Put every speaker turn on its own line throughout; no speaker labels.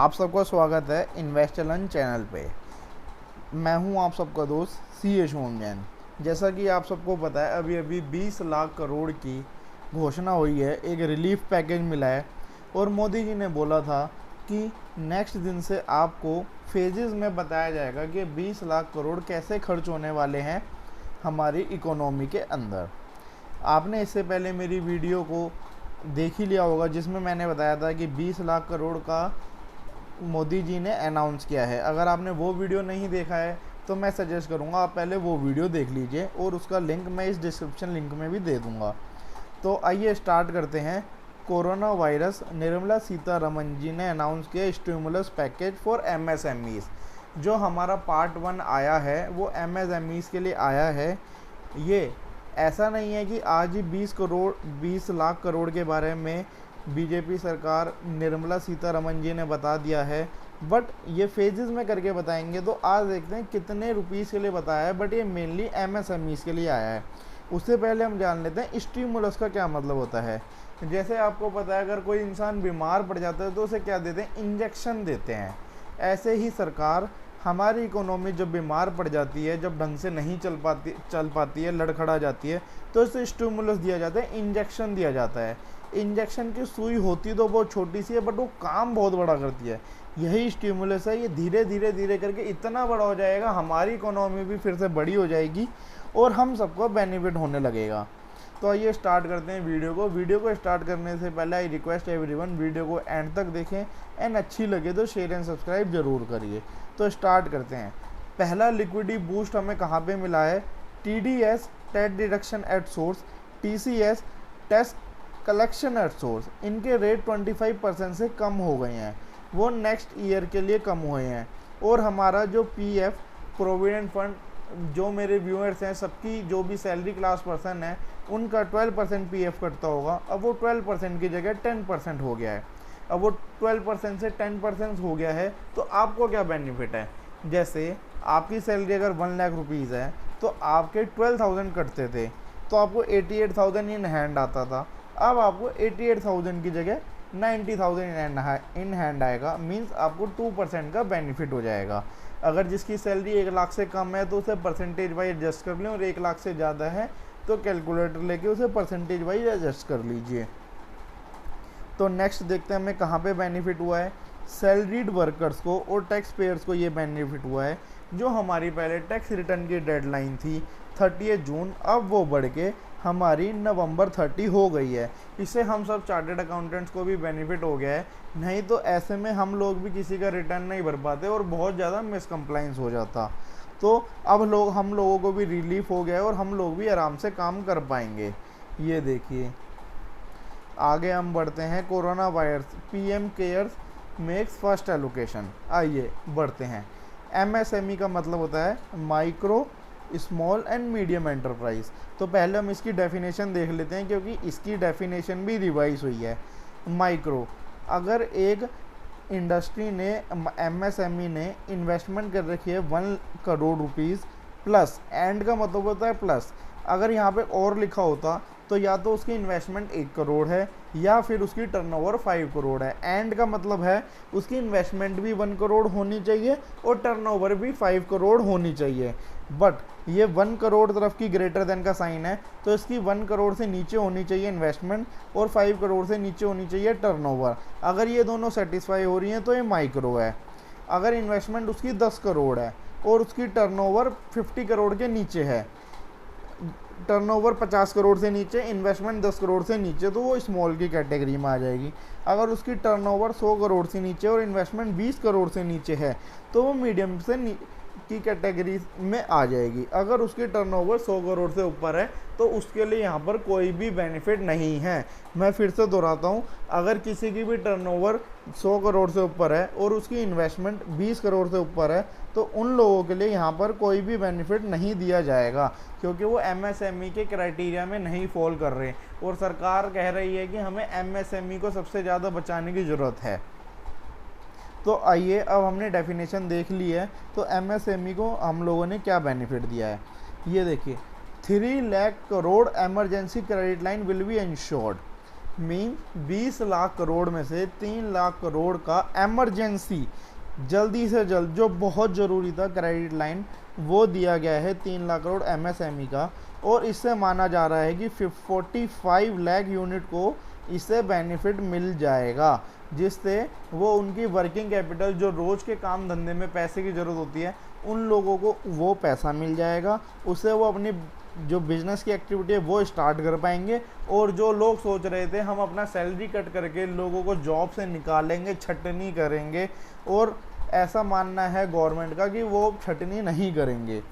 आप सबका स्वागत है इन्वेस्टर लर्न चैनल पे। मैं हूं आप सबका दोस्त सी सोम जैन। जैसा कि आप सबको पता है, अभी अभी 20 लाख करोड़ की घोषणा हुई है, एक रिलीफ पैकेज मिला है और मोदी जी ने बोला था कि नेक्स्ट दिन से आपको फेजेस में बताया जाएगा कि 20 लाख करोड़ कैसे खर्च होने वाले हैं हमारी इकोनॉमी के अंदर। आपने इससे पहले मेरी वीडियो को देख ही लिया होगा जिसमें मैंने बताया था कि 20 लाख करोड़ का मोदी जी ने अनाउंस किया है। अगर आपने वो वीडियो नहीं देखा है तो मैं सजेस्ट करूँगा आप पहले वो वीडियो देख लीजिए और उसका लिंक मैं इस डिस्क्रिप्शन लिंक में भी दे दूँगा। तो आइए स्टार्ट करते हैं। कोरोना वायरस, निर्मला सीतारमन जी ने अनाउंस किया स्टिमुलस पैकेज फॉर एमएसएमईज। जो हमारा पार्ट 1 आया है वो एमएसएमईज के लिए आया है। ये ऐसा नहीं है कि आज ही 20 लाख करोड़ के बारे में बीजेपी सरकार निर्मला सीतारमन जी ने बता दिया है, बट ये फेजेस में करके बताएंगे। तो आज देखते हैं कितने रुपीस के लिए बताया है, बट ये मेनली एमएसएमईज के लिए आया है। उससे पहले हम जान लेते हैं स्टिमुलस का क्या मतलब होता है। जैसे आपको पता है, अगर कोई इंसान बीमार पड़ जाता है तो उसे क्या देते हैं, इंजेक्शन देते हैं। ऐसे ही सरकार हमारी इकोनॉमी जब बीमार पड़ जाती है, जब ढंग से नहीं चल पाती है, लड़खड़ा जाती है, तो इसे स्टिमुलस दिया जाता है, इंजेक्शन दिया जाता है। इंजेक्शन की सुई होती तो बहुत छोटी सी है, बट वो काम बहुत बड़ा करती है। यही स्टिमुलस है। ये धीरे धीरे करके इतना बड़ा हो जाएगा, हमारी इकोनॉमी भी फिर से बड़ी हो जाएगी और हम सबको बेनिफिट होने लगेगा। तो आइए स्टार्ट करते हैं वीडियो को स्टार्ट करने से पहले आई रिक्वेस्ट एवरीवन, वीडियो को एंड तक देखें एंड अच्छी लगे तो शेयर एंड सब्सक्राइब जरूर करिए। तो स्टार्ट करते हैं। पहला लिक्विडिटी बूस्ट हमें कहाँ पे मिला है, TDS tax deduction at source, TCS tax collection at source. इनके रेट 25% से कम हो गए हैं, वो नेक्स्ट ईयर के लिए कम हुए हैं। और हमारा जो पीएफ प्रोविडेंट फंड, जो मेरे व्यूअर्स हैं सबकी जो भी सैलरी क्लास पर्सन है उनका 12% पीएफ कटता होगा, अब वो 12% की जगह 10% हो गया है। अब वो 12% से 10% हो गया है, तो आपको क्या बेनिफिट है। जैसे आपकी सैलरी अगर 1 लाख रुपीज़ है तो आपके 12,000 कटते थे, तो आपको 88,000 इन हैंड आता था। अब आपको 88,000 की जगह 90,000 इन हैंड आएगा, मींस आपको 2% का बेनिफिट हो जाएगा। अगर जिसकी सैलरी 1 लाख से कम है तो उसे परसेंटेज वाइज एडजस्ट कर लें, और 1 लाख से ज़्यादा है तो कैलकुलेटर लेके उसे परसेंटेज वाइज एडजस्ट कर लीजिए। तो नेक्स्ट देखते हैं हमें कहाँ पे बेनिफिट हुआ है। सैलरीड वर्कर्स को और टैक्स पेयर्स को ये बेनिफिट हुआ है। जो हमारी पहले टैक्स रिटर्न की डेडलाइन थी 30 जून, अब वो बढ़ के हमारी नवंबर 30 हो गई है। इससे हम सब चार्टर्ड अकाउंटेंट्स को भी बेनिफिट हो गया है। नहीं तो ऐसे में हम लोग भी किसी का रिटर्न नहीं भर पाते और बहुत ज़्यादा मिसकम्प्लाइंस हो जाता। तो अब हम लोगों को भी रिलीफ हो गया है और हम लोग भी आराम से काम कर पाएंगे। ये देखिए, आगे हम बढ़ते हैं। Corona virus, PM cares makes first allocation. आइए बढ़ते हैं। एमएसएमई का मतलब होता है micro small and medium enterprise. तो पहले हम इसकी डेफिनेशन देख लेते हैं, क्योंकि इसकी डेफिनेशन भी रिवाइज हुई है। माइक्रो, अगर एक इंडस्ट्री ने, एमएसएमई ने इन्वेस्टमेंट कर रखी है 1 करोड़ रुपीज़ प्लस, एंड का मतलब होता है प्लस। अगर यहाँ पे और लिखा होता तो या तो उसकी इन्वेस्टमेंट 1 करोड़ है या फिर उसकी टर्नओवर 5 करोड़ है। एंड का मतलब है उसकी इन्वेस्टमेंट भी 1 करोड़ होनी चाहिए और टर्नओवर भी 5 करोड़ होनी चाहिए। बट ये 1 करोड़ तरफ की ग्रेटर देन का साइन है, तो इसकी 1 करोड़ से नीचे होनी चाहिए इन्वेस्टमेंट और 5 करोड़ से नीचे होनी चाहिए टर्नओवर। अगर ये दोनों सेटिस्फाई हो रही हैं तो ये माइक्रो है। अगर इन्वेस्टमेंट उसकी 10 करोड़ है और उसकी टर्नओवर 50 करोड़ के नीचे है, टर्नओवर 50 करोड़ से नीचे, इन्वेस्टमेंट 10 करोड़ से नीचे, तो वो स्मॉल की कैटेगरी में आ जाएगी। अगर उसकी टर्नओवर 100 करोड़ से नीचे और इन्वेस्टमेंट 20 करोड़ से नीचे है तो वो मीडियम से की कैटेगरी में आ जाएगी। अगर उसकी टर्नओवर 100 करोड़ से ऊपर है तो उसके लिए यहाँ पर कोई भी बेनिफिट नहीं है। मैं फिर से दोहराता हूँ, अगर किसी की भी टर्नओवर 100 करोड़ से ऊपर है और उसकी इन्वेस्टमेंट 20 करोड़ से ऊपर है तो उन लोगों के लिए यहाँ पर कोई भी बेनिफिट नहीं दिया जाएगा, क्योंकि वो एमएसएमई के क्राइटेरिया में नहीं फॉल कर रहे। और सरकार कह रही है कि हमें एमएसएमई को सबसे ज़्यादा बचाने की ज़रूरत है। तो आइए, अब हमने डेफिनेशन देख ली है, तो एमएसएमई को हम लोगों ने क्या बेनिफिट दिया है। ये देखिए, 3 lakh crore emergency credit line will be insured. Mean 20 lakh crore में से 3 लाख करोड़ का एमरजेंसी जल्दी से जल्द जो बहुत ज़रूरी था क्रेडिट लाइन वो दिया गया है 3 लाख करोड़ एमएसएमई का। और इससे माना जा रहा है कि 45 लाख यूनिट को इससे बेनिफिट मिल जाएगा, जिससे वो उनकी वर्किंग कैपिटल जो रोज़ के काम धंधे में पैसे की ज़रूरत होती है उन लोगों को वो पैसा मिल जाएगा। उससे वो अपनी जो बिज़नेस की एक्टिविटी है वो स्टार्ट कर पाएंगे। और जो लोग सोच रहे थे हम अपना सैलरी कट करके लोगों को जॉब से निकालेंगे, छटनी करेंगे, और ऐसा मानना है गवर्नमेंट का कि वो छटनी नहीं करेंगे।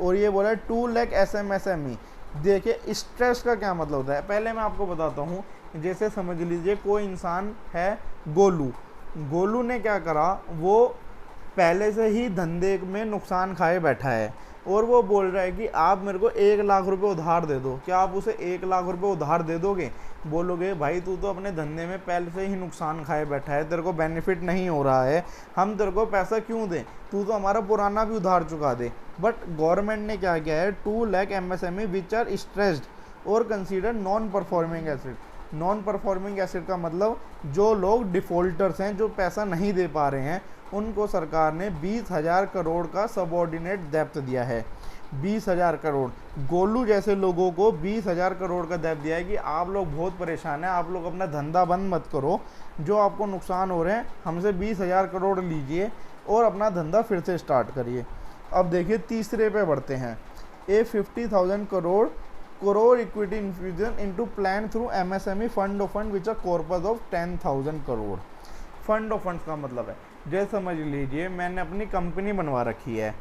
और ये बोला 2 लाख एसएमएसएमई। देखिए स्ट्रेस का क्या मतलब होता है, पहले मैं आपको बताता हूँ। जैसे समझ लीजिए कोई इंसान है गोलू ने क्या करा, वो पहले से ही धंधे में नुकसान खाए बैठा है और वो बोल रहा है कि आप मेरे को 1 लाख रुपए उधार दे दो। क्या आप उसे 1 लाख रुपए उधार दे दोगे? बोलोगे भाई तू तो अपने धंधे में पहले से ही नुकसान खाए बैठा है, तेरे को बेनिफिट नहीं हो रहा है, हम तेरे को पैसा क्यों दें, तू तो हमारा पुराना भी उधार चुका दे। बट गवर्नमेंट ने क्या किया है, 2 lakh MSME which are stressed और consider non performing asset. Non performing asset का मतलब जो लोग डिफ़ॉल्टर्स हैं, जो पैसा नहीं दे पा रहे हैं, उनको सरकार ने 20,000 करोड़ का सबऑर्डिनेट डेप्थ दिया है। 20,000 करोड़। गोलू जैसे लोगों को 20,000 करोड़ का डेप्थ दिया है कि आप लोग बहुत परेशान हैं, आप लोग अपना धंधा बंद मत करो, जो आपको नुकसान हो रहे हैं हमसे 20,000 करोड़ लीजिए और अपना धंधा फिर से स्टार्ट करिए। अब देखिए तीसरे पे बढ़ते हैं। 50,000 crore equity infusion into plan through MSME fund of fund which are corpus of 10,000 crore. Fund of funds का मतलब है, जैसे समझ लीजिए मैंने अपनी कंपनी बनवा रखी है।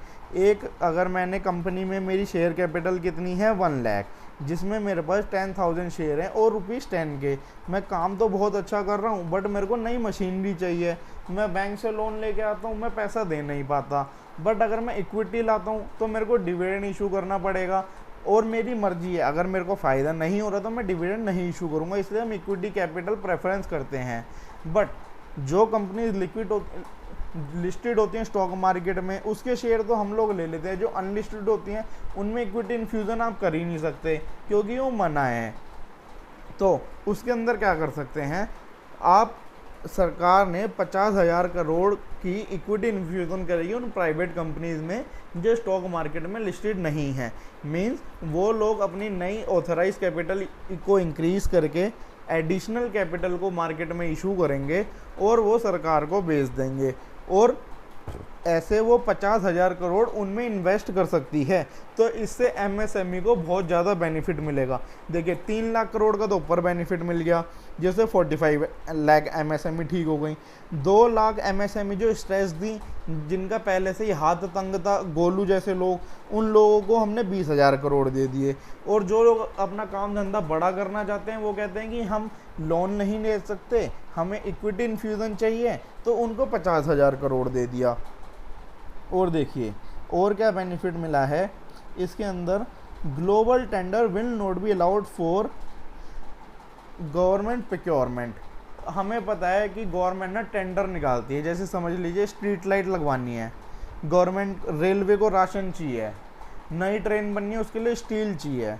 अगर मैंने कंपनी में मेरी शेयर कैपिटल कितनी है 1 लाख, जिसमें मेरे पास 10,000 शेयर हैं और ₹10 के। मैं काम तो बहुत अच्छा कर रहा हूँ बट मेरे को नई मशीनरी चाहिए, मैं बैंक से लोन लेके आता हूँ, मैं पैसा दे नहीं पाता। बट अगर मैं इक्विटी लाता हूँ तो मेरे को डिविडेंड इशू करना पड़ेगा और मेरी मर्जी है, अगर मेरे को फ़ायदा नहीं हो रहा तो मैं डिविडेंड नहीं इशू करूँगा, इसलिए हम इक्विटी कैपिटल प्रेफरेंस करते हैं। बट जो कंपनी लिस्टेड होती हैं स्टॉक मार्केट में, उसके शेयर तो हम लोग ले लेते हैं। जो अनलिस्टेड होती हैं उनमें इक्विटी इन्फ्यूज़न आप कर ही नहीं सकते क्योंकि वो मना है। तो उसके अंदर क्या कर सकते हैं आप, सरकार ने 50,000 करोड़ की इक्विटी इन्फ्यूज़न करेगी उन प्राइवेट कंपनीज़ में जो स्टॉक मार्केट में लिस्टेड नहीं है। मींस वो लोग अपनी नई ऑथराइज कैपिटल को इंक्रीज़ करके एडिशनल कैपिटल को मार्केट में इशू करेंगे और वो सरकार को बेच देंगे और ऐसे वो 50,000 करोड़ उनमें इन्वेस्ट कर सकती है। तो इससे एमएसएमई को बहुत ज़्यादा बेनिफिट मिलेगा। देखिए 3 लाख करोड़ का तो ऊपर बेनिफिट मिल गया, जैसे 45 लाख एमएसएमई ठीक हो गई। 2 लाख एमएसएमई जो स्ट्रेस दी, जिनका पहले से ही हाथ तंग था, गोलू जैसे लोग, उन लोगों को हमने 20,000 करोड़ दे दिए। और जो लोग अपना काम धंधा बड़ा करना चाहते हैं वो कहते हैं कि हम लोन नहीं ले सकते, हमें इक्विटी इन्फ्यूज़न चाहिए, तो उनको 50,000 करोड़ दे दिया। और देखिए और क्या बेनिफिट मिला है इसके अंदर, global tender will not be allowed for government procurement. हमें पता है कि गवर्नमेंट ना टेंडर निकालती है, जैसे समझ लीजिए स्ट्रीट लाइट लगवानी है, गवर्नमेंट रेलवे को राशन चाहिए, नई ट्रेन बननी है उसके लिए स्टील चाहिए,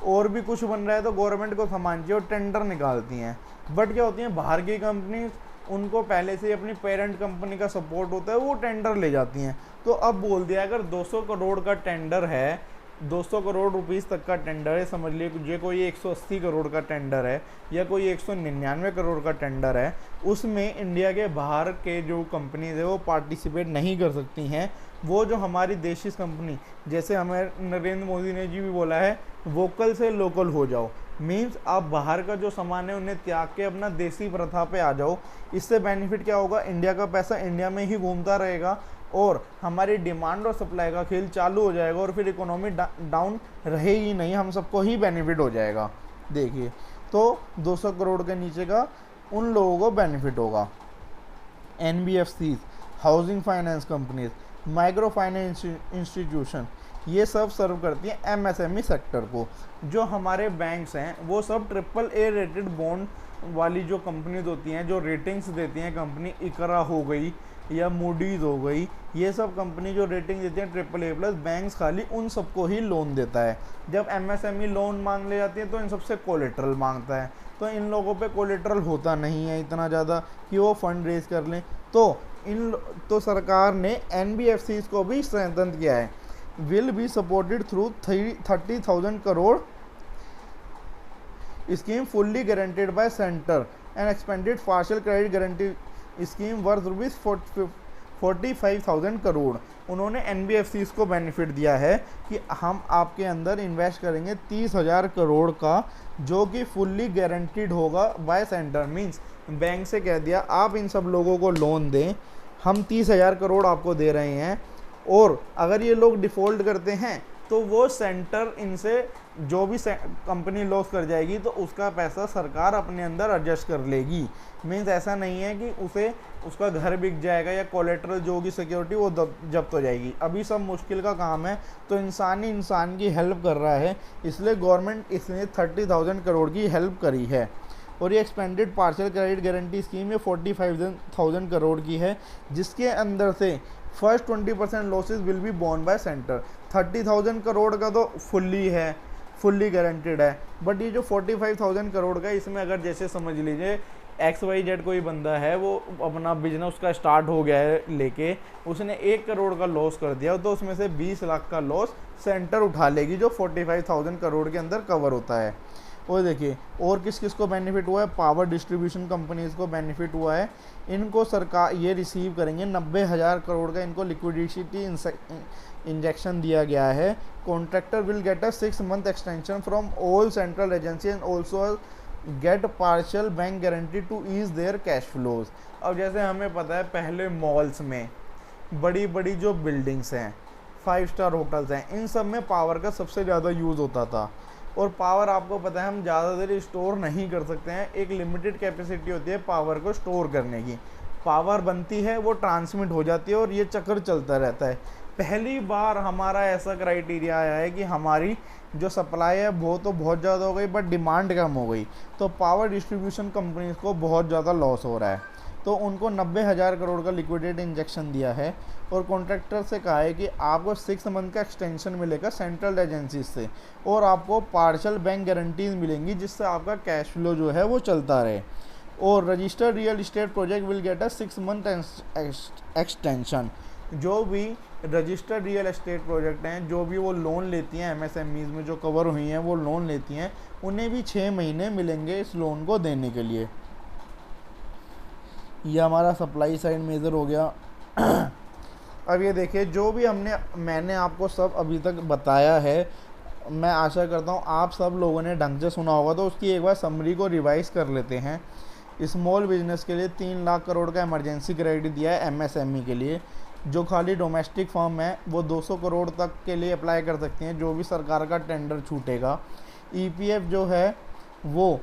और भी कुछ बन रहा है तो गवर्नमेंट को सामान चाहिए और टेंडर निकालती हैं। बट क्या होती हैं बाहर की कंपनी, उनको पहले से ही अपनी पेरेंट कंपनी का सपोर्ट होता है, वो टेंडर ले जाती हैं। तो अब बोल दिया अगर 200 करोड़ का टेंडर है, 200 करोड़ रुपीस तक का टेंडर है, समझ लिए कोई 180 करोड़ का टेंडर है या कोई 199 करोड़ का टेंडर है, उसमें इंडिया के बाहर के जो कंपनीज है वो पार्टिसिपेट नहीं कर सकती हैं। वो जो हमारी देशी कंपनी, जैसे हमें नरेंद्र मोदी ने जी भी बोला है वोकल से लोकल हो जाओ, मीन्स आप बाहर का जो सामान है उन्हें त्याग के अपना देसी प्रथा पे आ जाओ। इससे बेनिफिट क्या होगा, इंडिया का पैसा इंडिया में ही घूमता रहेगा और हमारी डिमांड और सप्लाई का खेल चालू हो जाएगा और फिर इकोनॉमी डाउन रहेगी नहीं, हम सबको ही बेनिफिट हो जाएगा। देखिए तो 200 करोड़ के नीचे का उन लोगों को बेनिफिट होगा। NBFCs, housing finance companies, micro finance institution, ये सब सर्व करती हैं एमएसएमई सेक्टर को। जो हमारे बैंक्स हैं वो सब AAA रेटेड बॉन्ड वाली जो कंपनीज होती हैं, जो रेटिंग्स देती हैं कंपनी, इकरा हो गई या मूडीज़ हो गई, ये सब कंपनी जो रेटिंग देती हैं AAA+, बैंक्स खाली उन सबको ही लोन देता है। जब एमएसएमई लोन मांग ले जाती है तो इन सबसे कोलेट्रल मांगता है। तो इन लोगों पे कोलेट्रल होता नहीं है इतना ज़्यादा कि वो फंड रेज कर लें। तो सरकार ने NBFCs को भी स्ट्रेंथन किया है। Will be supported through 30,000 crore scheme fully guaranteed bye centre and expanded partial credit guarantee scheme worth ₹45,000 crore. उन्होंने NBFCs को बेनिफिट दिया है कि हम आपके अंदर इन्वेस्ट करेंगे 30,000 करोड़ का, जो कि फुल्ली गारंटीड होगा बाय सेंटर। मींस बैंक से कह दिया आप इन सब लोगों को लोन दें, हम 30,000 करोड़ आपको दे रहे हैं, और अगर ये लोग डिफ़ॉल्ट करते हैं तो वो सेंटर इनसे जो भी कंपनी लॉस कर जाएगी तो उसका पैसा सरकार अपने अंदर एडजस्ट कर लेगी। मीन्स ऐसा नहीं है कि उसे उसका घर बिक जाएगा या कोलेट्रल जो होगी सिक्योरिटी वो जब्त हो जाएगी। अभी सब मुश्किल का काम है, तो इंसान की हेल्प कर रहा है, इसलिए गवर्नमेंट इसने 30,000 करोड़ की हेल्प करी है। और ये expanded partial credit guarantee scheme ये 45,000 करोड़ की है, जिसके अंदर से first 20% losses will be borne by centre. 30,000 crore का तो फुल्ली गारंटेड है, बट ये जो 45,000 करोड़ का, इसमें अगर जैसे समझ लीजिए XYZ कोई बंदा है, वो अपना बिजनेस उसका स्टार्ट हो गया है लेके, उसने 1 करोड़ का लॉस कर दिया, तो उसमें से 20 लाख का लॉस सेंटर उठा लेगी, जो 45,000 करोड़ के अंदर कवर होता है। और देखिए और किस किस को बेनिफिट हुआ है, पावर डिस्ट्रीब्यूशन कंपनीज को बेनिफिट हुआ है। इनको सरकार ये रिसीव करेंगे 90,000 करोड़ का, इनको लिक्विडिटी इंजेक्शन दिया गया है। Contractor will get a 6 month extension from all central agency and also get partial bank guarantee to ease their cash flows. अब जैसे हमें पता है पहले मॉल्स में बड़ी बड़ी जो बिल्डिंग्स हैं, 5 स्टार होटल्स हैं, इन सब में पावर का सबसे ज़्यादा यूज़ होता था। और पावर आपको पता है हम ज़्यादा देर स्टोर नहीं कर सकते हैं, एक लिमिटेड कैपेसिटी होती है पावर को स्टोर करने की। पावर बनती है, वो ट्रांसमिट हो जाती है, और ये चक्कर चलता रहता है। पहली बार हमारा ऐसा क्राइटेरिया आया है कि हमारी जो सप्लाई है वो तो बहुत ज़्यादा हो गई, बट डिमांड कम हो गई, तो पावर डिस्ट्रीब्यूशन कंपनीज को बहुत ज़्यादा लॉस हो रहा है। तो उनको 90,000 करोड़ का लिक्विडेट इंजेक्शन दिया है, और कॉन्ट्रैक्टर से कहा है कि आपको 6 month का एक्सटेंशन मिलेगा सेंट्रल एजेंसी से, और आपको पार्शियल बैंक गारंटीज मिलेंगी, जिससे आपका कैश फ्लो जो है वो चलता रहे। और registered real estate project will get a 6 month extension. जो भी रजिस्टर्ड रियल एस्टेट प्रोजेक्ट हैं, जो भी वो लोन लेती हैं, MSMEs में जो कवर हुई हैं वो लोन लेती हैं, उन्हें भी 6 महीने मिलेंगे इस लोन को देने के लिए। ये हमारा सप्लाई साइड मेजर हो गया। अब ये देखिए जो भी मैंने आपको सब अभी तक बताया है, मैं आशा करता हूँ आप सब लोगों ने ढंग से सुना होगा, तो उसकी एक बार समरी को रिवाइज़ कर लेते हैं। स्मॉल बिजनेस के लिए 3 लाख करोड़ का इमरजेंसी क्रेडिट दिया है MSME के लिए। जो खाली डोमेस्टिक फर्म है वो 200 करोड़ तक के लिए अप्लाई कर सकती हैं, जो भी सरकार का टेंडर छूटेगा। EPF जो है वो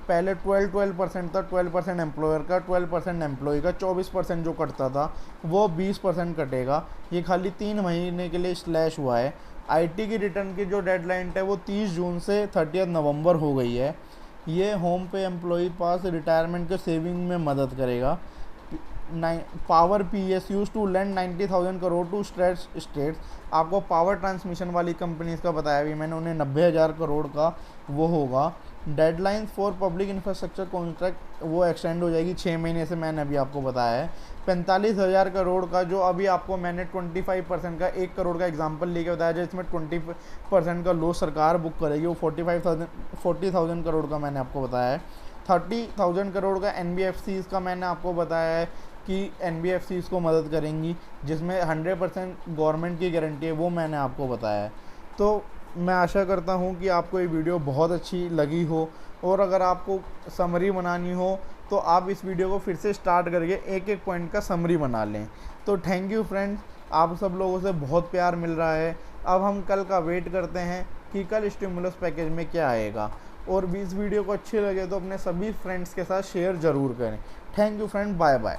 पहले 12% था, 12% एम्प्लॉयर का, 12% एम्प्लॉय का, 24% जो कटता था वो 20% कटेगा। ये खाली 3 महीने के लिए स्लैश हुआ है। IT की रिटर्न की जो डेडलाइन है वो 30 जून से 30 नवंबर हो गई है। ये होम पे एम्प्लॉय पास रिटायरमेंट के सेविंग में मदद करेगा। Power PSUs to lend 90,000 crore to states. आपको पावर ट्रांसमिशन वाली कंपनीज का बताया भी मैंने, उन्हें 90,000 करोड़ का वो होगा। Deadline for public infrastructure contract वो एक्सटेंड हो जाएगी 6 महीने से, मैंने अभी आपको बताया है। 45,000 करोड़ का जो अभी आपको मैंने 25% का 1 करोड़ का एग्जांपल लेके बताया, जिसमें 20% का लॉस सरकार बुक करेगी, वो 40,000 करोड़ का मैंने आपको बताया है। 30,000 करोड़ का NBFCs का मैंने आपको बताया है कि NBFCs को मदद करेंगी, जिसमें 100% गवर्नमेंट की गारंटी है, वो मैंने आपको बताया है। तो मैं आशा करता हूँ कि आपको ये वीडियो बहुत अच्छी लगी हो, और अगर आपको समरी बनानी हो तो आप इस वीडियो को फिर से स्टार्ट करके एक एक पॉइंट का समरी बना लें। तो थैंक यू फ्रेंड्स, आप सब लोगों से बहुत प्यार मिल रहा है। अब हम कल का वेट करते हैं कि कल स्टिमुलस पैकेज में क्या आएगा, और भी इस वीडियो को अच्छी लगे तो अपने सभी फ्रेंड्स के साथ शेयर ज़रूर करें। Thank you friend, bye bye.